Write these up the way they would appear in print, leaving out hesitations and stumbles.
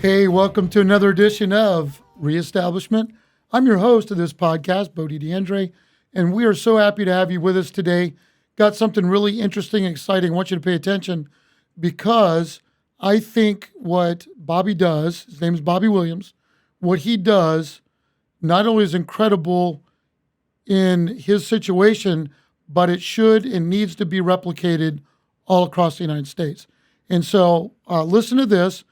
Hey, welcome to another edition of Reestablishment. I'm your host of this podcast, Bodie D'Andrea, and we are so happy to have you with us today. Got something really interesting and exciting. I want you to pay attention because I think what Bobby does, his name is Bobby Williams, what he does not only is incredible in his situation, but it should and needs to be replicated all across the United States. And so listen to this.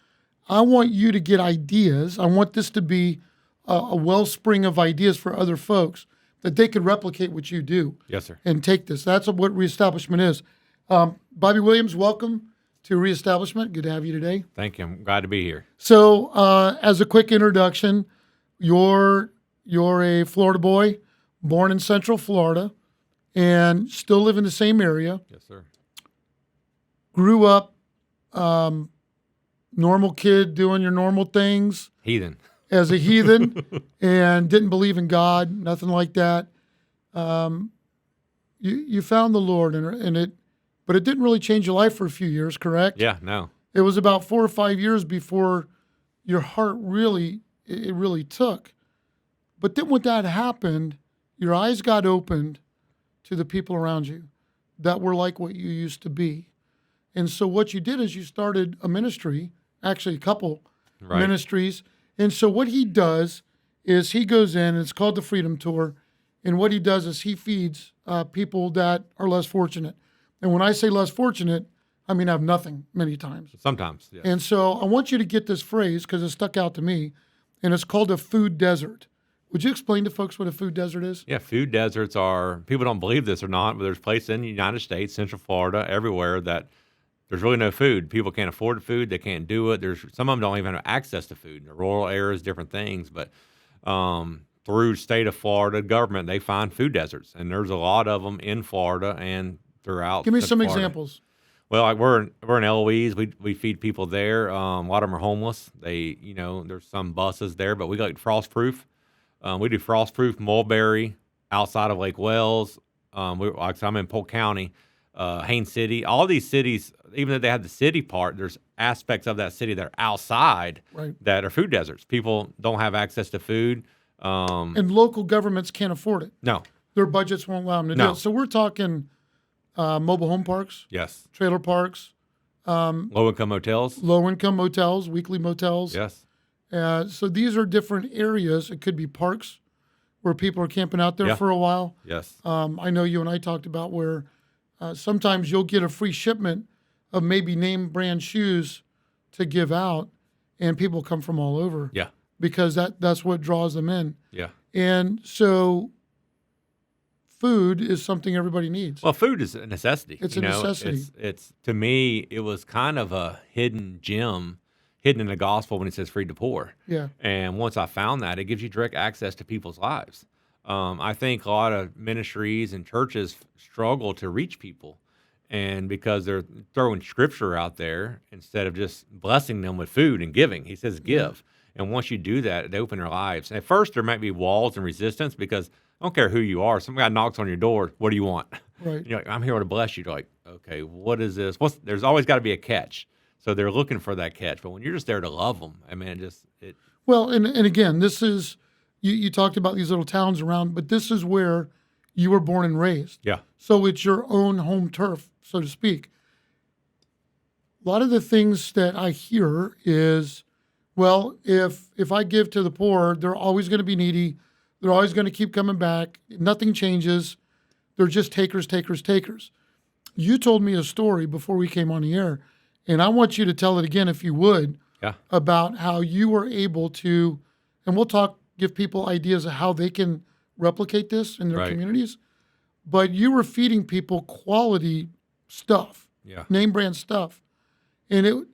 I want you to get ideas. I want this to be a wellspring of ideas for other folks that they could replicate what you do. Yes, sir. And take this. That's what Reestablishment is. Bobby Williams, welcome to Reestablishment. Good to have you today. Thank you. I'm glad to be here. So as a quick introduction, you're a Florida boy, born in Central Florida, and still live in the same area. Yes, sir. Grew up normal kid doing your normal things. Heathen. As a heathen and didn't believe in God, nothing like that. You found the Lord but it didn't really change your life for a few years, correct? Yeah, no. It was about 4 or 5 years before your heart really took. But then when that happened, your eyes got opened to the people around you that were like what you used to be. And so what you did is you started a ministry, actually a couple ministries. And so what he does is he goes in, and it's called the Freedom Tour, and what he does is he feeds people that are less fortunate. And when I say less fortunate, I mean have nothing many times. Sometimes, yeah. And so I want you to get this phrase because it stuck out to me, and it's called a food desert. Would you explain to folks what a food desert is? Yeah, food deserts are, people don't believe this or not, but there's places in the United States, Central Florida, everywhere that there's really no food. People can't afford food. They can't do it. Some of them don't even have access to food. In the rural areas, different things. But through state of Florida government, they find food deserts. And there's a lot of them in Florida and throughout. Give me some Florida. examples. Well, like we're in Eloise. We feed people there. A lot of them are homeless. There's some buses there, but we got frost proof. We do frost proof Mulberry outside of Lake Wells. I'm in Polk County, Haines City. All these cities, even though they have the city part, there's aspects of that city that are outside that are food deserts. People don't have access to food. And local governments can't afford it. No. Their budgets won't allow them to do it. So we're talking mobile home parks, yes, trailer parks, low-income motels, weekly motels. Yes. So these are different areas. It could be parks where people are camping out there for a while. Yes. I know you and I talked about where sometimes you'll get a free shipment of maybe name brand shoes to give out, and people come from all over. Yeah. Because that's what draws them in. Yeah. And so food is something everybody needs. Well, food is a necessity. It's a necessity. It's to me, it was kind of a hidden gem, hidden in the gospel when it says feed the poor. Yeah. And once I found that, it gives you direct access to people's lives. I think a lot of ministries and churches struggle to reach people, and because they're throwing scripture out there instead of just blessing them with food and giving. He says give. And once you do that, they open their lives. And at first, there might be walls and resistance because I don't care who you are. Some guy knocks on your door. What do you want? Right. You're like, I'm here to bless you. You're like, okay, what is this? There's always got to be a catch. So they're looking for that catch. But when you're just there to love them, I mean, Well, and again, this is, you talked about these little towns around, but this is where you were born and raised. Yeah. So it's your own home turf, so to speak. A lot of the things that I hear is, well, if I give to the poor, they're always going to be needy. They're always going to keep coming back. Nothing changes. They're just takers, takers, takers. You told me a story before we came on the air, and I want you to tell it again, if you would, about how you were able to, and we'll give people ideas of how they can replicate this in their communities, but you were feeding people quality stuff, name brand stuff, and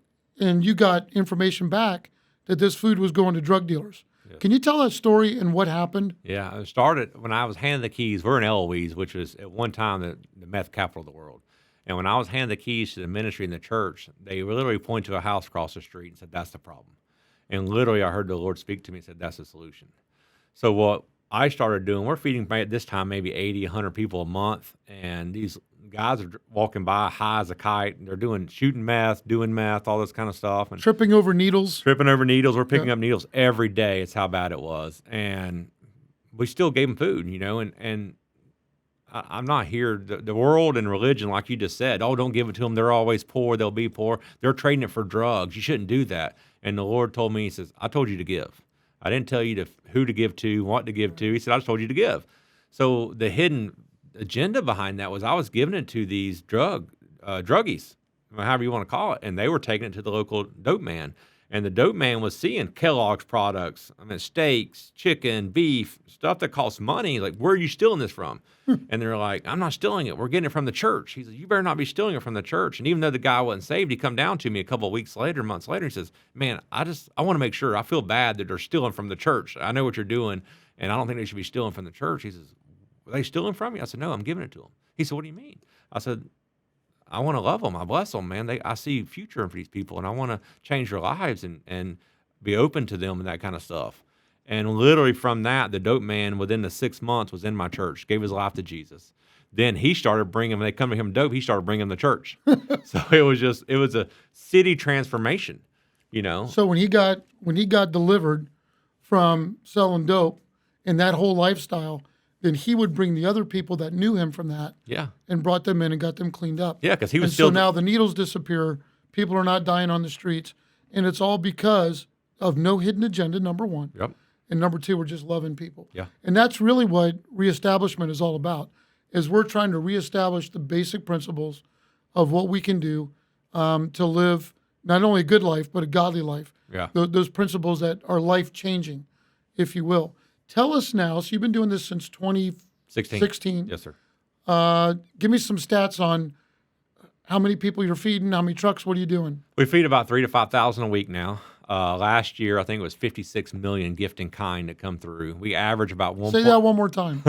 you got information back that this food was going to drug dealers. Yes. Can you tell that story and what happened? Yeah, it started when I was handed the keys. We're in Eloise, which was at one time the meth capital of the world. And when I was handed the keys to the ministry in the church, they literally pointed to a house across the street and said, that's the problem. And literally I heard the Lord speak to me and said, that's the solution. So what I started doing, we're feeding at this time maybe 80, 100 people a month. And these guys are walking by high as a kite, and they're shooting meth, doing meth, all this kind of stuff, and Tripping over needles. tripping over needles. We're picking Yeah. up needles every day. It's how bad it was, and we still gave them food, and I'm not here. The world and religion, like you just said, oh, don't give it to them. They're always poor. They'll be poor. They're trading it for drugs. You shouldn't do that. And the Lord told me, he says, I told you to give. I didn't tell you who to give to, what to give to. He said, I just told you to give. So the hidden agenda behind that was I was giving it to these druggies, however you want to call it, and they were taking it to the local dope man. And the dope man was seeing Kellogg's products, steaks, chicken, beef, stuff that costs money. Like, where are you stealing this from? And they're like, I'm not stealing it. We're getting it from the church. He says, you better not be stealing it from the church. And even though the guy wasn't saved, he come down to me a couple of weeks later, months later. He says, man, I want to make sure. I feel bad that they're stealing from the church. I know what you're doing, and I don't think they should be stealing from the church. He says, are they stealing from you? I said, no, I'm giving it to them. He said, what do you mean? I said, I want to love them. I bless them, man. I see future for these people, and I want to change their lives and be open to them and that kind of stuff. And literally from that, the dope man within the 6 months was in my church, gave his life to Jesus. Then he started bringing, when they come to him dope, he started bringing them to church. So it was a city transformation, So when he got delivered from selling dope and that whole lifestyle, then he would bring the other people that knew him from that, Yeah, and brought them in and got them cleaned up. yeah, because he was And still so now the needles disappear. People are not dying on the streets, and it's all because of no hidden agenda. Number one, Yep. and number two, we're just loving people. Yeah. And that's really what reestablishment is all about. Is we're trying to reestablish the basic principles of what we can do to live not only a good life but a godly life. Yeah. Those principles that are life changing, if you will. Tell us now. So you've been doing this since 2016. Yes, sir. Give me some stats on how many people you're feeding, how many trucks, what are you doing? We feed about 3,000 to 5,000 a week now. Last year, I think it was 56 million gift in kind that come through. We average about Say that one more time.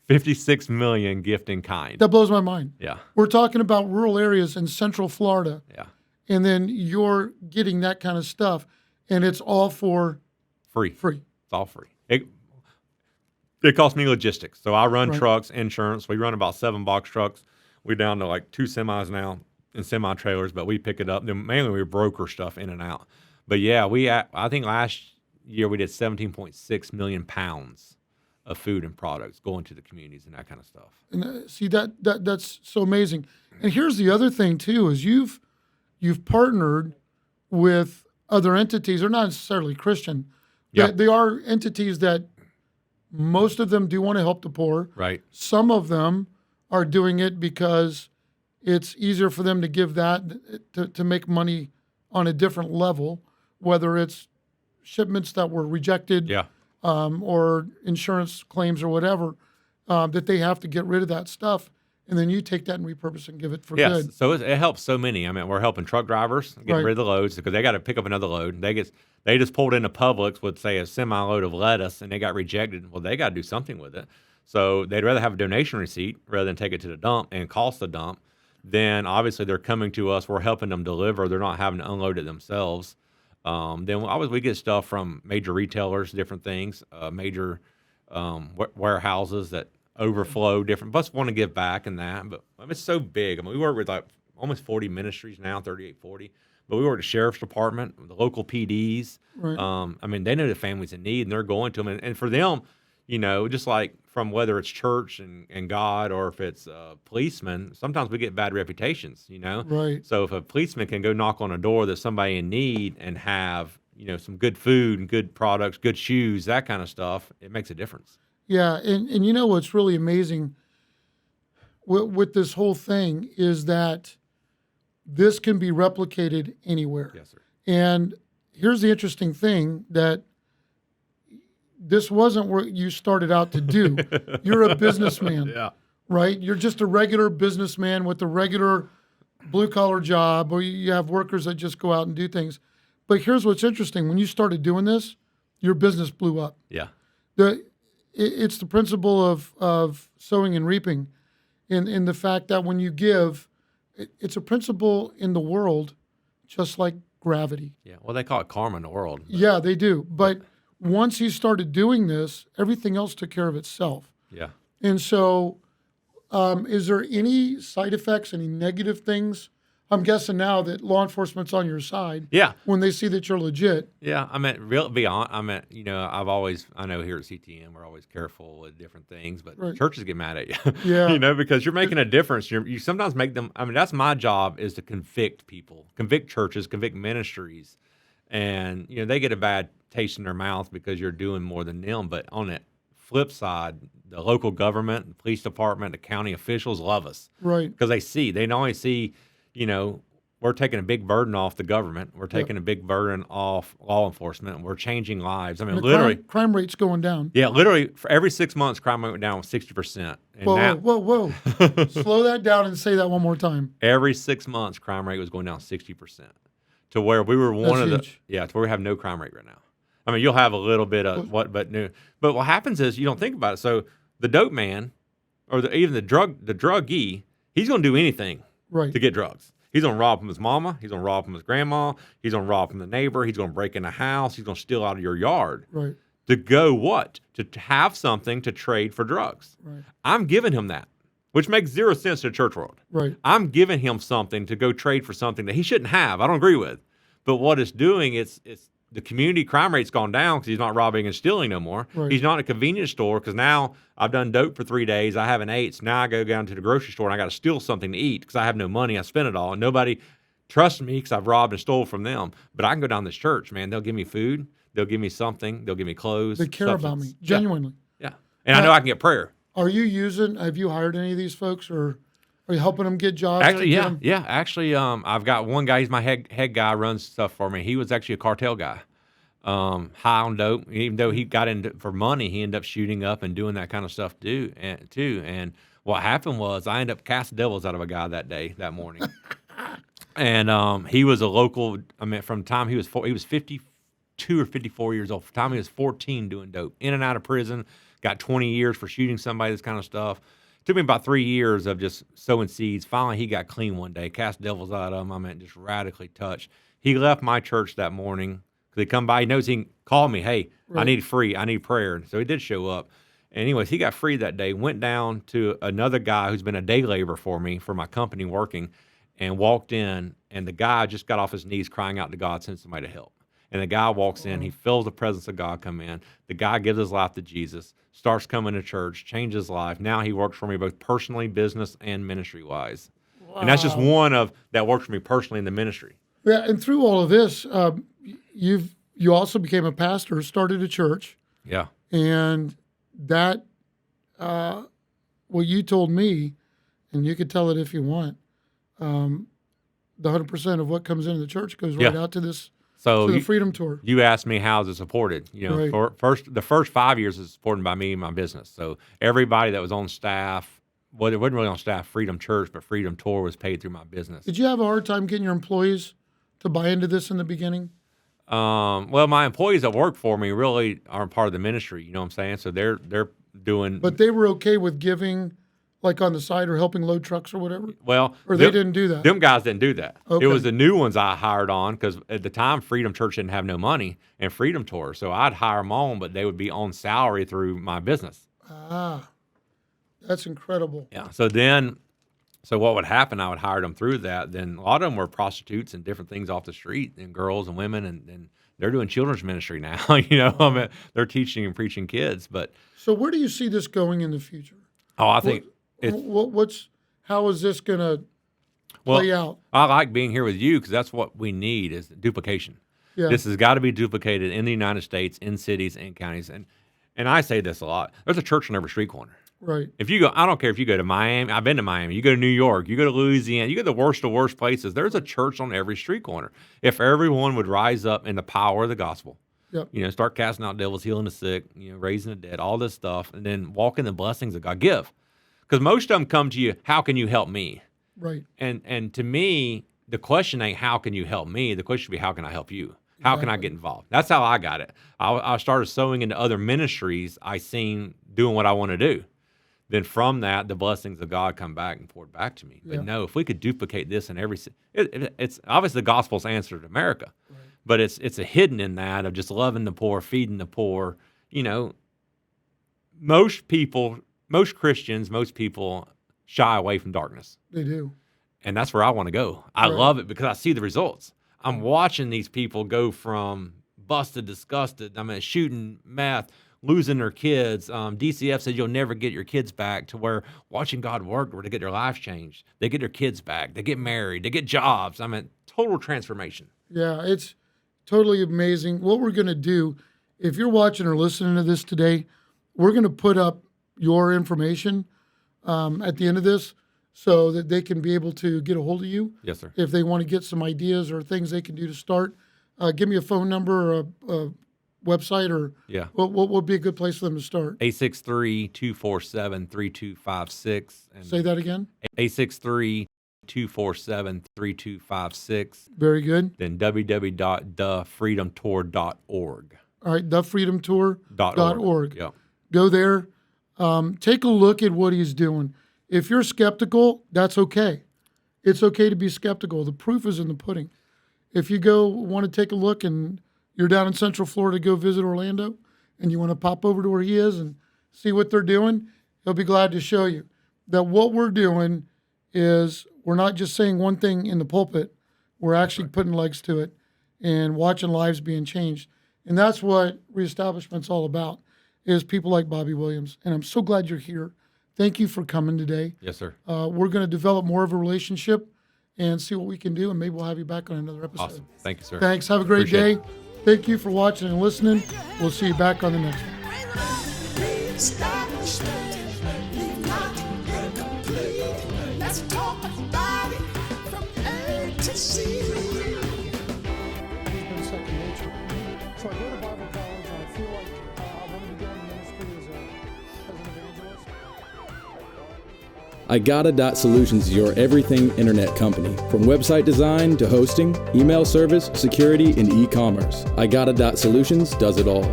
56 million gift in kind. That blows my mind. Yeah, We're talking about rural areas in Central Florida, yeah. and then you're getting that kind of stuff, and it's all for Free. free. It's all free. It costs me logistics. So I run Right. trucks, insurance. We run about 7 box trucks. We're down to like 2 semis now and semi trailers, but we pick it up. Then mainly we broker stuff in and out. But yeah, I think last year we did 17.6 million pounds of food and products going to the communities and that kind of stuff. And see that's so amazing. And here's the other thing too: is you've partnered with other entities. They're not necessarily Christian. Yeah. They are entities that most of them do want to help the poor. Right. Some of them are doing it because it's easier for them to give that to make money on a different level, whether it's shipments that were rejected, Yeah. or insurance claims or whatever, that they have to get rid of that stuff. And then you take that and repurpose and give it for Yes. good. So it helps so many. I mean, we're helping truck drivers get Right. rid of the loads because they got to pick up another load. They just pulled into Publix with, say, a semi-load of lettuce, and they got rejected. Well, they got to do something with it. So they'd rather have a donation receipt rather than take it to the dump and cost the dump. Then obviously they're coming to us. We're helping them deliver. They're not having to unload it themselves. Then we get stuff from major retailers, different things, major warehouses that overflow different. Plus want to give back and that. But it's so big. I mean, we work with like almost 40 ministries now, 38, 40. But we work at the sheriff's department, the local PDs. Right. I mean, they know the families in need, and they're going to them. And for them, just like from whether it's church and God or if it's policemen, sometimes we get bad reputations, Right. So if a policeman can go knock on a door that's somebody in need and have, some good food and good products, good shoes, that kind of stuff, it makes a difference. Yeah. And you know what's really amazing with this whole thing is that this can be replicated anywhere. Yes, sir. And here's the interesting thing, that this wasn't what you started out to do. You're a businessman, Yeah. right? You're just a regular businessman with a regular blue-collar job, or you have workers that just go out and do things. But here's what's interesting. When you started doing this, your business blew up. Yeah. It's the principle of sowing and reaping, in the fact that when you give, it's a principle in the world, just like gravity. Yeah. Well, they call it karma in the world. Yeah, they do. But once he started doing this, everything else took care of itself. Yeah. And so Is there any side effects, any negative things? I'm guessing now that law enforcement's on your side Yeah. when they see that you're legit. Yeah, I know here at CTM we're always careful with different things, but Right. churches get mad at you, Yeah. because you're making a difference. You sometimes make them. I mean, that's my job is to convict people, convict churches, convict ministries, and they get a bad taste in their mouth because you're doing more than them. But on the flip side, the local government, the police department, the county officials love us Right. because they not only see, we're taking a big burden off the government. We're taking a big burden off law enforcement. And we're changing lives. I mean, And the literally, crime rate's going down. yeah, literally, for every 6 months, crime rate went down 60%. And Whoa, whoa. Slow that down and say that one more time. every 6 months, crime rate was going down 60%, to where we were That's huge. to where we have no crime rate right now. I mean, you'll have a little bit of but what happens is you don't think about it. So the dope man, or even the druggee, he's going to do anything Right. to get drugs. He's going to rob from his mama. He's going to rob from his grandma. He's going to rob from the neighbor. He's going to break in a house. He's going to steal out of your yard. Right. To go what? To have something to trade for drugs. Right. I'm giving him that, which makes zero sense to the church world. Right. I'm giving him something to go trade for something that he shouldn't have. I don't agree with. But what it's doing, it's the community crime rate's gone down because he's not robbing and stealing no more. Right. He's not in a convenience store because now I've done dope for 3 days. I haven't ate. So now I go down to the grocery store and I got to steal something to eat because I have no money. I spent it all. And nobody trusts me because I've robbed and stole from them. But I can go down this church, man. They'll give me food. They'll give me something. They'll give me clothes. They care about me, genuinely. Yeah. And I know I can get prayer. Have you hired any of these folks, or are you helping them get jobs? Actually, yeah. Actually, I've got one guy. He's my head guy. Runs stuff for me. He was actually a cartel guy, high on dope. Even though he got into for money, he ended up shooting up and doing that kind of stuff too. And what happened was I ended up casting devils out of a guy that morning. And he was a local. I mean, from the time he was 52 or 54 years old. From the time he was 14, doing dope, in and out of prison. Got 20 years for shooting somebody. This kind of stuff. Took me about 3 years of just sowing seeds. Finally, he got clean one day, cast devils out of him. I mean, just radically touched. He left my church that morning because he come by. He knows he can call me. Hey, Right. I need prayer. So he did show up. And anyways, he got free that day. Went down to another guy who's been a day laborer for me for my company working, and walked in. And the guy just got off his knees crying out to God, send somebody to help. And the guy walks in, he feels the presence of God come in. The guy gives his life to Jesus, starts coming to church, changes his life. Now he works for me both personally, business, and ministry-wise. Wow. And that's just one of that works for me personally in the ministry. Yeah, and through all of this, you also became a pastor, started a church. Yeah. And that, what you told me, and you could tell it if you want, the 100% of what comes into the church goes right out to this. So the Freedom Tour. You asked me how's it supported. Right. The first 5 years is supported by me and my business. So everybody that was on staff, well, it wasn't really on staff, Freedom Church, but Freedom Tour was paid through my business. Did you have a hard time getting your employees to buy into this in the beginning? Well, my employees that work for me really aren't part of the ministry. You know what I'm saying? So they're doing. But they were okay with giving, like on the side or helping load trucks or whatever? Well, or they didn't do that? Them guys didn't do that. Okay. It was the new ones I hired on because at the time Freedom Church didn't have no money and Freedom Tour. So I'd hire them on, but they would be on salary through my business. Ah, that's incredible. Yeah. So what would happen, I would hire them through that. Then a lot of them were prostitutes and different things off the street, and girls and women, and they're doing children's ministry now. I mean, they're teaching and preaching kids. But so where do you see this going in the future? I think how is this going to play out? I like being here with you because that's what we need is duplication. Yeah. This has got to be duplicated in the United States, in cities and counties. And I say this a lot. There's a church on every street corner. Right. If you go, I don't care if you go to Miami. I've been to Miami. You go to New York. You go to Louisiana. You go to the worst of worst places. There's a church on every street corner. If everyone would rise up in the power of the gospel, yep. Start casting out devils, healing the sick, raising the dead, all this stuff, and then walk in the blessings that God give. Because most of them come to you, how can you help me? Right. And to me, the question ain't how can you help me? The question should be how can I help you? How can I get involved? That's how I got it. I started sowing into other ministries I seen doing what I want to do. Then from that, the blessings of God come back and poured back to me. But no, if we could duplicate this in every, it's obviously the gospel's answer to America, right. But it's a hidden in that of just loving the poor, feeding the poor. Most Christians, most people shy away from darkness. They do. And that's where I want to go. I Right. love it because I see the results. I'm watching these people go from busted, disgusted, shooting meth, losing their kids. DCF said you'll never get your kids back, to where watching God work, where they get their lives changed. They get their kids back. They get married. They get jobs. Total transformation. Yeah, it's totally amazing. What we're going to do, if you're watching or listening to this today, we're going to put up your information at the end of this so that they can be able to get a hold of you Yes, sir. if they want to get some ideas or things they can do to start. Give me a phone number or a website, or Yeah. what would be a good place for them to start? 863-247-3256. Say that again. 863-247-3256. Very good. Then www.thefreedomtour.org. All right, thefreedomtour.org. Yeah. Go there. Take a look at what he's doing. If you're skeptical, that's okay. It's okay to be skeptical. The proof is in the pudding. If you want to take a look and you're down in Central Florida, go visit Orlando, and you want to pop over to where he is and see what they're doing, he'll be glad to show you that what we're doing is we're not just saying one thing in the pulpit. We're actually putting legs to it and watching lives being changed. And that's what Reestablishment's all about, is people like Bobby Williams. And I'm so glad you're here. Thank you for coming today. Yes, sir. We're going to develop more of a relationship and see what we can do, and maybe we'll have you back on another episode. Awesome. Thank you, sir. Thanks. Have a great Appreciate day. Thank you for watching and listening. We'll see you back on the next one. Let's talk about it from A to Z. It's been second nature. So I go to Bible college, and I feel like I want to be doing ministry as an evangelist. Igata.Solutions is your everything internet company. From website design to hosting, email service, security, and e-commerce. Igata.Solutions does it all.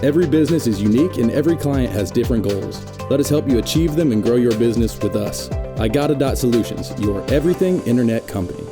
Every business is unique and every client has different goals. Let us help you achieve them and grow your business with us. Igata.Solutions, your everything internet company.